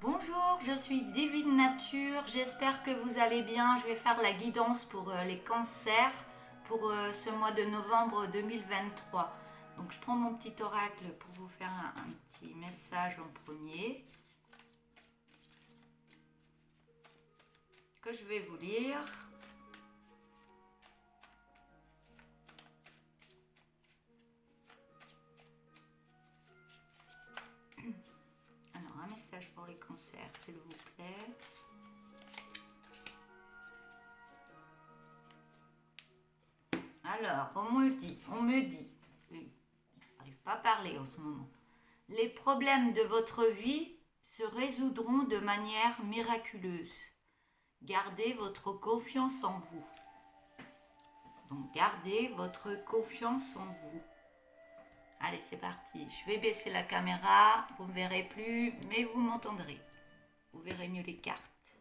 Bonjour, je suis Divine Nature, j'espère que vous allez bien. Je vais faire la guidance pour les cancers pour ce mois de novembre 2023. Donc je prends mon petit oracle pour vous faire un petit message en premier que je vais vous lire. Alors un message pour les cancers s'il vous plaît. Alors, on me dit, oui, j'arrive pas à parler en ce moment. Les problèmes de votre vie se résoudront de manière miraculeuse. Gardez votre confiance en vous. Donc, gardez votre confiance en vous. Allez, c'est parti. Je vais baisser la caméra. Vous ne me verrez plus, mais vous m'entendrez. Vous verrez mieux les cartes.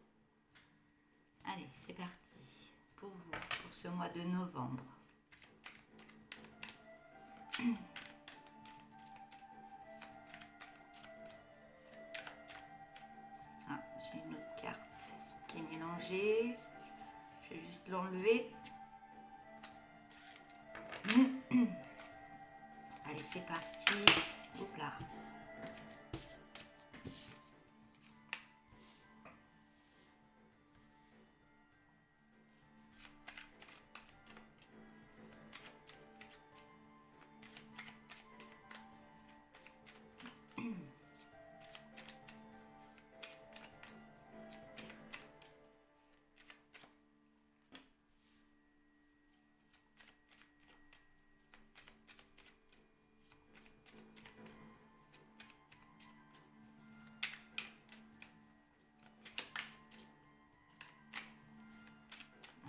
Allez, c'est parti. Pour vous, pour ce mois de novembre. Ah, j'ai une autre carte qui est mélangée. Je vais juste l'enlever. Allez, c'est parti. Hop là.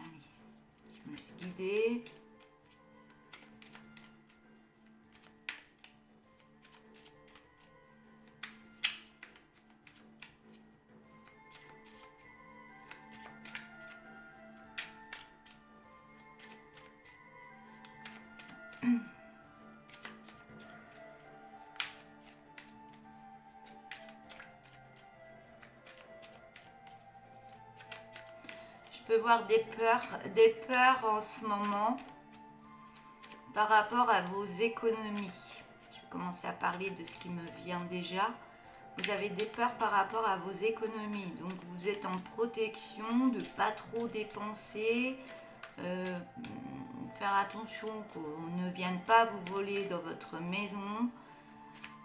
Allez, je me laisse guider. Je peux voir des peurs en ce moment par rapport à vos économies. Je vais commencer à parler de ce qui me vient déjà. Vous avez des peurs par rapport à vos économies. Donc vous êtes en protection de pas trop dépenser. Faire attention qu'on ne vienne pas vous voler dans votre maison.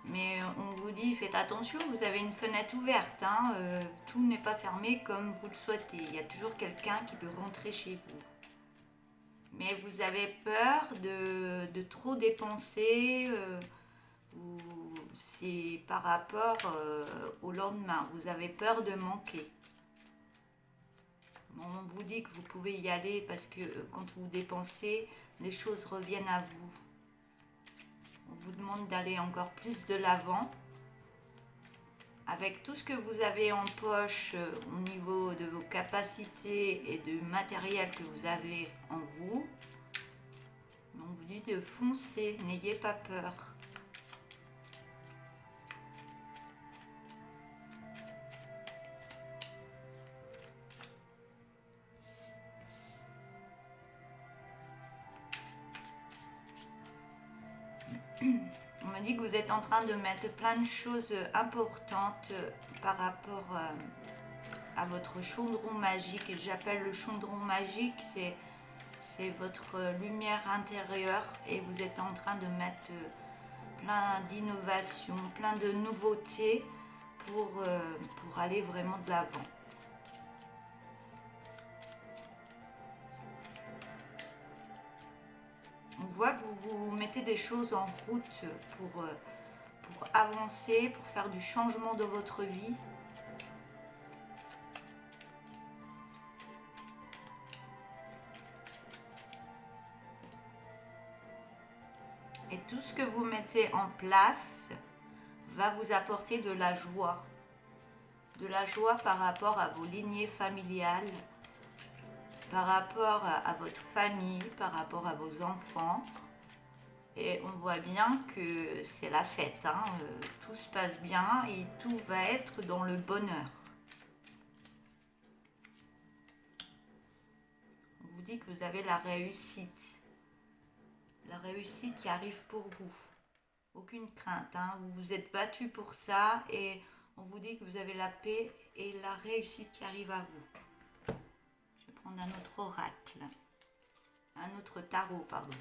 Mais on vous dit, faites attention, vous avez une fenêtre ouverte. Tout n'est pas fermé comme vous le souhaitez. Il y a toujours quelqu'un qui peut rentrer chez vous. Mais vous avez peur de trop dépenser. C'est par rapport au lendemain. Vous avez peur de manquer. Bon, on vous dit que vous pouvez y aller parce que quand vous dépensez, les choses reviennent à vous. On vous demande d'aller encore plus de l'avant. Avec tout ce que vous avez en poche au niveau de vos capacités et du matériel que vous avez en vous, on vous dit de foncer, n'ayez pas peur. On me dit que vous êtes en train de mettre plein de choses importantes par rapport à votre chaudron magique. J'appelle le chaudron magique, c'est votre lumière intérieure et vous êtes en train de mettre plein d'innovations, plein de nouveautés pour aller vraiment de l'avant. On voit que vous mettez des choses en route pour avancer, pour faire du changement de votre vie. Et tout ce que vous mettez en place va vous apporter de la joie. De la joie par rapport à vos lignées familiales, par rapport à votre famille, par rapport à vos enfants. Et on voit bien que c'est la fête, hein. Tout se passe bien et tout va être dans le bonheur. On vous dit que vous avez la réussite. La réussite qui arrive pour vous. Aucune crainte, hein. Vous vous êtes battu pour ça et on vous dit que vous avez la paix et la réussite qui arrive à vous. Je vais prendre un autre oracle. Un autre tarot, pardon.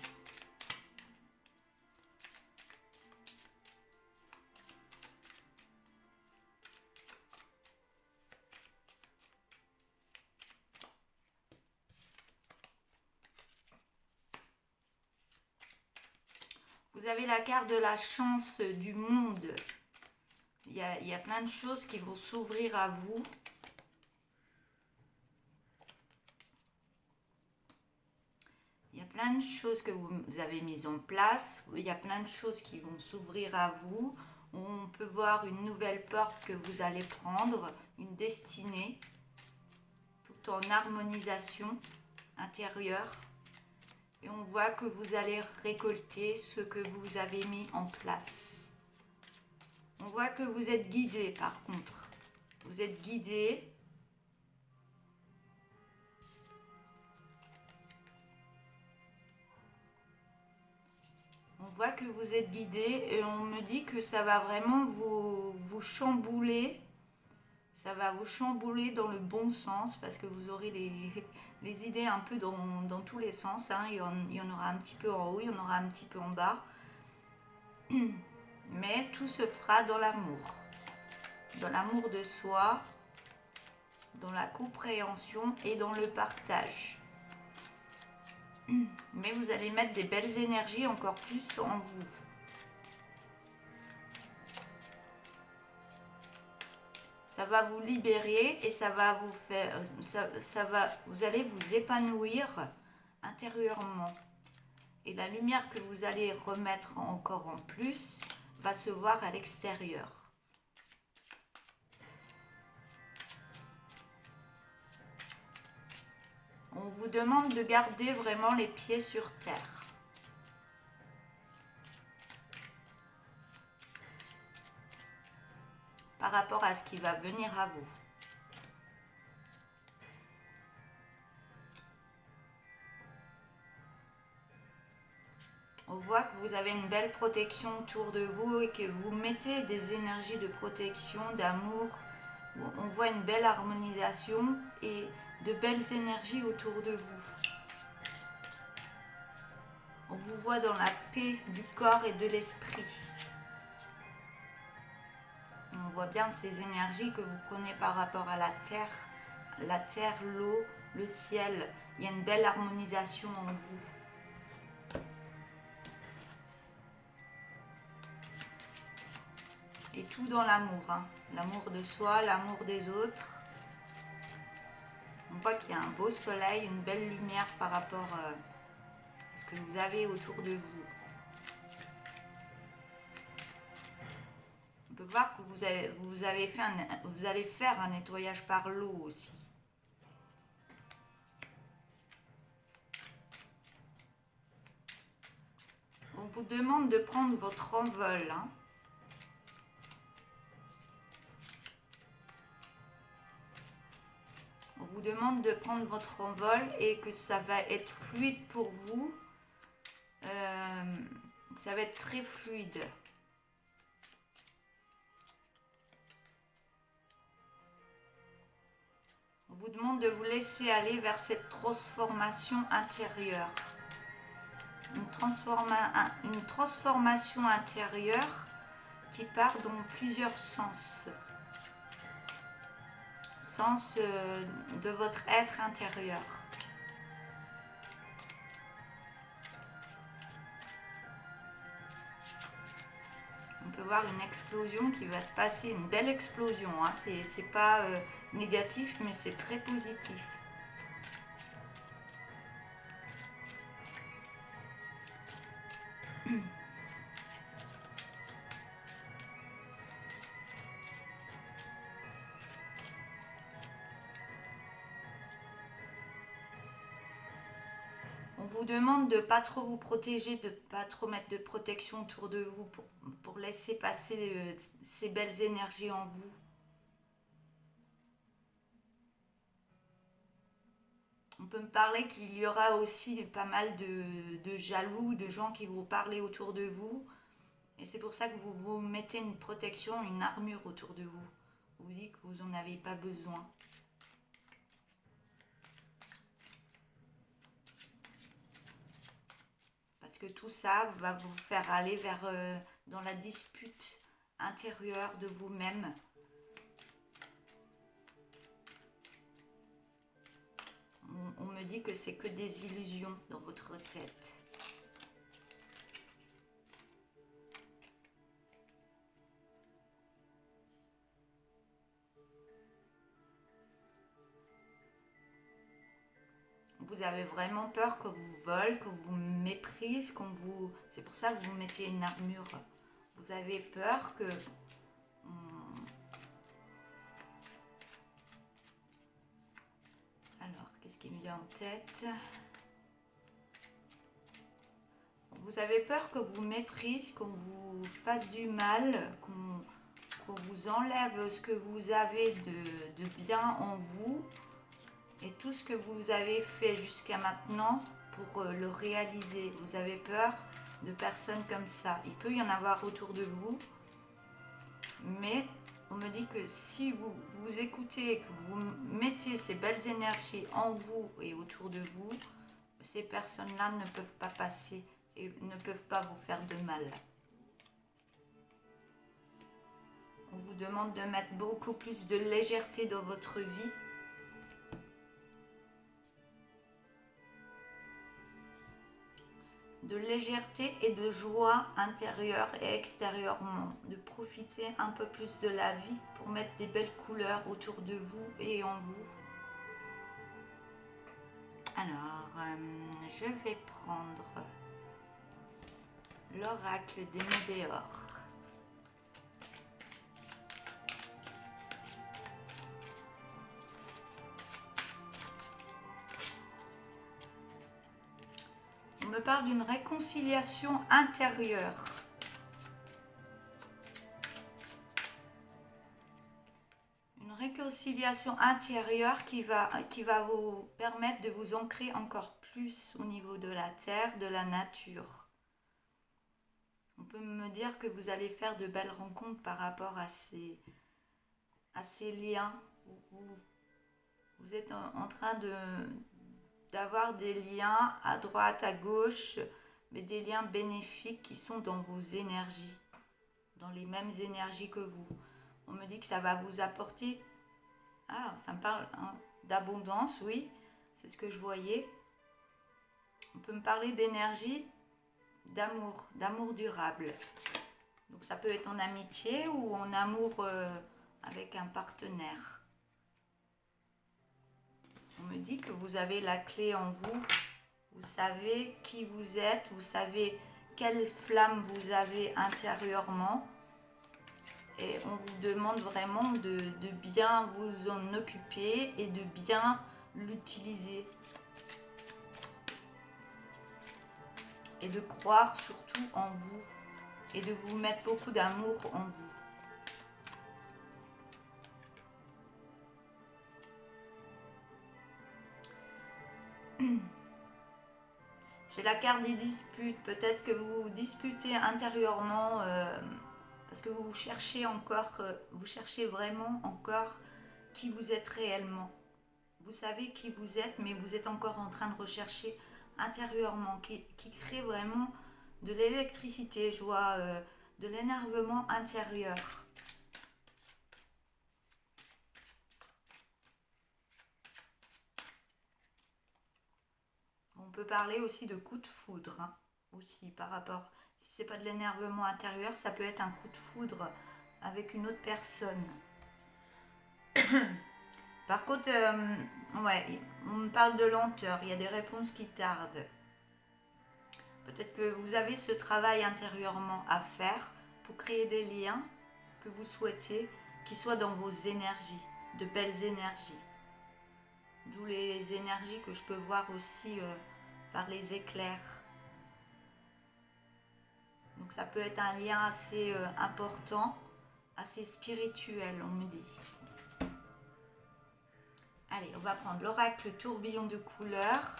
Vous avez la carte de la chance du monde. Il y a plein de choses qui vont s'ouvrir à vous. Il y a plein de choses que vous avez mises en place. Il y a plein de choses qui vont s'ouvrir à vous. On peut voir une nouvelle porte que vous allez prendre, une destinée, tout en harmonisation intérieure. Et on voit que vous allez récolter ce que vous avez mis en place. On voit que vous êtes guidé par contre. Vous êtes guidé. On voit que vous êtes guidé et on me dit que ça va vraiment vous chambouler. Ça va vous chambouler dans le bon sens parce que vous aurez les idées un peu dans tous les sens, hein. Il y en aura un petit peu en haut, il y en aura un petit peu en bas. Mais tout se fera dans l'amour. Dans l'amour de soi, dans la compréhension et dans le partage. Mais vous allez mettre des belles énergies encore plus en vous. Ça va vous libérer et ça va vous faire, vous allez vous épanouir intérieurement. Et la lumière que vous allez remettre encore en plus va se voir à l'extérieur. On vous demande de garder vraiment les pieds sur terre. Par rapport à ce qui va venir à vous. On voit que vous avez une belle protection autour de vous et que vous mettez des énergies de protection, d'amour. On voit une belle harmonisation et de belles énergies autour de vous. On vous voit dans la paix du corps et de l'esprit. On voit bien ces énergies que vous prenez par rapport à la terre, l'eau, le ciel. Il y a une belle harmonisation en vous. Et tout dans l'amour, hein. L'amour de soi, l'amour des autres. On voit qu'il y a un beau soleil, une belle lumière par rapport à ce que vous avez autour de vous. On peut voir que vous allez faire un nettoyage par l'eau aussi. On vous demande de prendre votre envol, hein. On vous demande de prendre votre envol et que ça va être fluide pour vous. Ça va être très fluide. On vous demande de vous laisser aller vers cette transformation intérieure. Une transformation intérieure qui part dans plusieurs sens. Sens de votre être intérieur. On peut voir une explosion qui va se passer, une belle explosion, hein. C'est pas négatif, mais c'est très positif. On vous demande de pas trop vous protéger, de pas trop mettre de protection autour de vous pour laisser passer ces belles énergies en vous. On peut me parler qu'il y aura aussi pas mal de jaloux, de gens qui vous parlent autour de vous. Et c'est pour ça que vous vous mettez une protection, une armure autour de vous. Vous dites que vous n'en avez pas besoin. Parce que tout ça va vous faire aller vers dans la dispute intérieure de vous-même. On me dit que c'est que des illusions dans votre tête. Vous avez vraiment peur qu'on vous vole, qu'on vous méprise, qu'on vous... C'est pour ça que vous mettiez une armure. Vous avez peur que... Alors, qu'est-ce qui me vient en tête? Vous avez peur qu'on vous méprise, qu'on vous fasse du mal, qu'on vous enlève ce que vous avez de bien en vous et tout ce que vous avez fait jusqu'à maintenant pour le réaliser. Vous avez peur de personnes comme ça. Il peut y en avoir autour de vous, mais on me dit que si vous vous écoutez, que vous mettez ces belles énergies en vous et autour de vous, ces personnes-là ne peuvent pas passer et ne peuvent pas vous faire de mal. On vous demande de mettre beaucoup plus de légèreté dans votre vie. De légèreté et de joie intérieure et extérieurement. De profiter un peu plus de la vie pour mettre des belles couleurs autour de vous et en vous. Alors, je vais prendre l'oracle des Médéors. On me parle d'une réconciliation intérieure. Une réconciliation intérieure qui va vous permettre de vous ancrer encore plus au niveau de la terre, de la nature. On peut me dire que vous allez faire de belles rencontres par rapport à ces liens. Vous êtes en train d'avoir des liens à droite, à gauche, mais des liens bénéfiques qui sont dans vos énergies, dans les mêmes énergies que vous. On me dit que ça va vous apporter, ça me parle d'abondance, oui, c'est ce que je voyais. On peut me parler d'énergie, d'amour durable. Donc ça peut être en amitié ou en amour avec un partenaire. On me dit que vous avez la clé en vous. Vous savez qui vous êtes, vous savez quelle flamme vous avez intérieurement. Et on vous demande vraiment de bien vous en occuper et de bien l'utiliser. Et de croire surtout en vous. Et de vous mettre beaucoup d'amour en vous. J'ai la carte des disputes. Peut-être que vous vous disputez intérieurement parce que vous cherchez encore, vous cherchez vraiment encore qui vous êtes réellement. Vous savez qui vous êtes, mais vous êtes encore en train de rechercher intérieurement, qui crée vraiment de l'électricité, je vois de l'énervement intérieur. On peut parler aussi de coup de foudre, aussi par rapport, si c'est pas de l'énervement intérieur, ça peut être un coup de foudre avec une autre personne. Par contre, ouais, on me parle de lenteur, il y a des réponses qui tardent. Peut-être que vous avez ce travail intérieurement à faire pour créer des liens que vous souhaitez, qui soient dans vos énergies, de belles énergies. D'où les énergies que je peux voir aussi par les éclairs. Donc ça peut être un lien assez important, assez spirituel, on me dit. Allez, on va prendre l'oracle tourbillon de couleurs.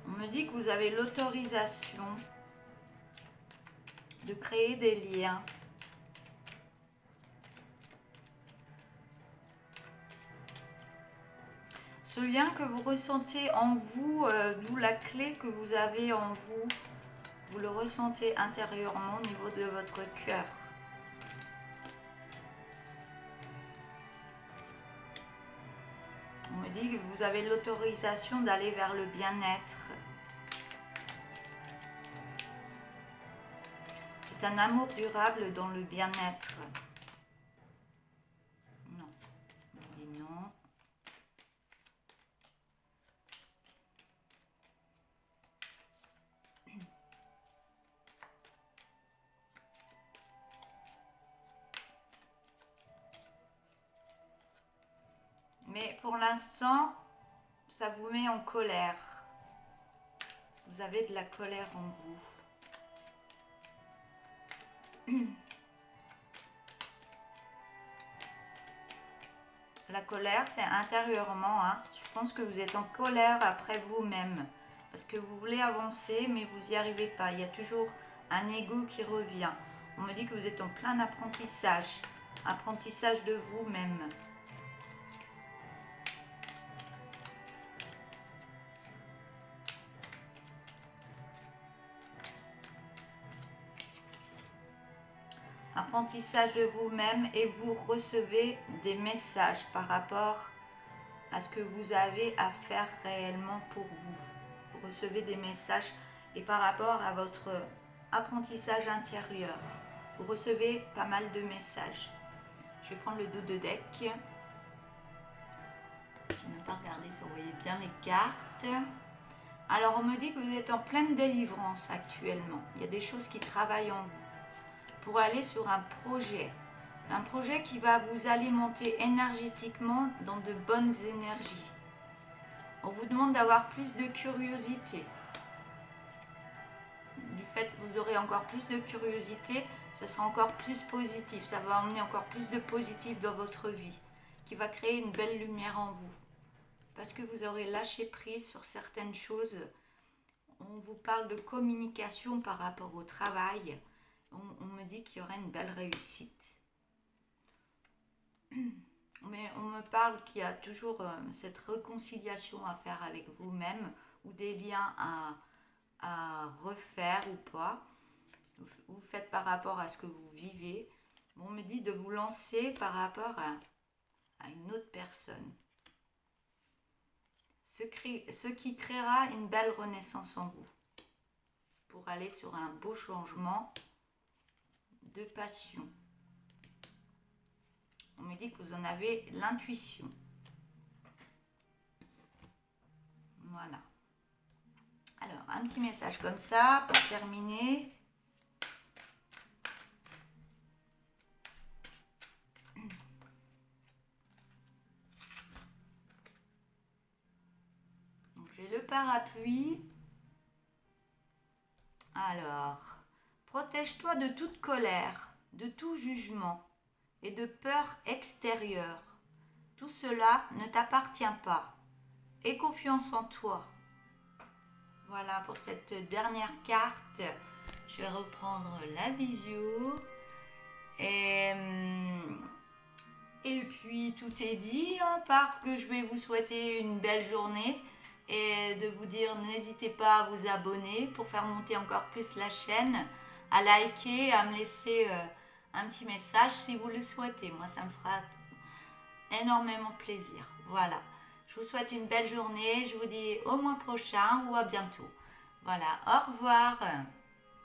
On me dit que vous avez l'autorisation de créer des liens. Ce lien que vous ressentez en vous, d'où la clé que vous avez en vous, vous le ressentez intérieurement au niveau de votre cœur. On me dit que vous avez l'autorisation d'aller vers le bien-être. C'est un amour durable dans le bien-être. Non, on dit non. Mais pour l'instant, ça vous met en colère. Vous avez de la colère en vous. La colère, c'est intérieurement. Hein. Je pense que vous êtes en colère après vous-même. Parce que vous voulez avancer, mais vous n'y arrivez pas. Il y a toujours un ego qui revient. On me dit que vous êtes en plein apprentissage. Apprentissage de vous-même. Apprentissage de vous-même et vous recevez des messages par rapport à ce que vous avez à faire réellement pour vous. Vous recevez des messages et par rapport à votre apprentissage intérieur, vous recevez pas mal de messages. Je vais prendre le dos de deck. Je n'ai pas regardé si vous voyez bien les cartes. Alors on me dit que vous êtes en pleine délivrance actuellement. Il y a des choses qui travaillent en vous pour aller sur un projet qui va vous alimenter énergétiquement dans de bonnes énergies. On vous demande d'avoir plus de curiosité. Du fait que vous aurez encore plus de curiosité, ça sera encore plus positif, ça va emmener encore plus de positif dans votre vie, qui va créer une belle lumière en vous. Parce que vous aurez lâché prise sur certaines choses. On vous parle de communication par rapport au travail. On me dit qu'il y aurait une belle réussite. Mais on me parle qu'il y a toujours cette réconciliation à faire avec vous-même ou des liens à refaire ou pas. Vous faites par rapport à ce que vous vivez. On me dit de vous lancer par rapport à une autre personne. Ce qui créera une belle renaissance en vous. Pour aller sur un beau changement de passion. On me dit que vous en avez l'intuition. Voilà. Alors, un petit message comme ça pour terminer. Donc, j'ai le parapluie. Alors, protège-toi de toute colère, de tout jugement et de peur extérieure. Tout cela ne t'appartient pas. Aie confiance en toi. Voilà pour cette dernière carte. Je vais reprendre la visio. Et puis tout est dit, hein, par que je vais vous souhaiter une belle journée et de vous dire n'hésitez pas à vous abonner pour faire monter encore plus la chaîne, à liker, à me laisser un petit message si vous le souhaitez. Moi ça me fera énormément plaisir. Voilà. Je vous souhaite une belle journée. Je vous dis au mois prochain ou à bientôt. Voilà, au revoir.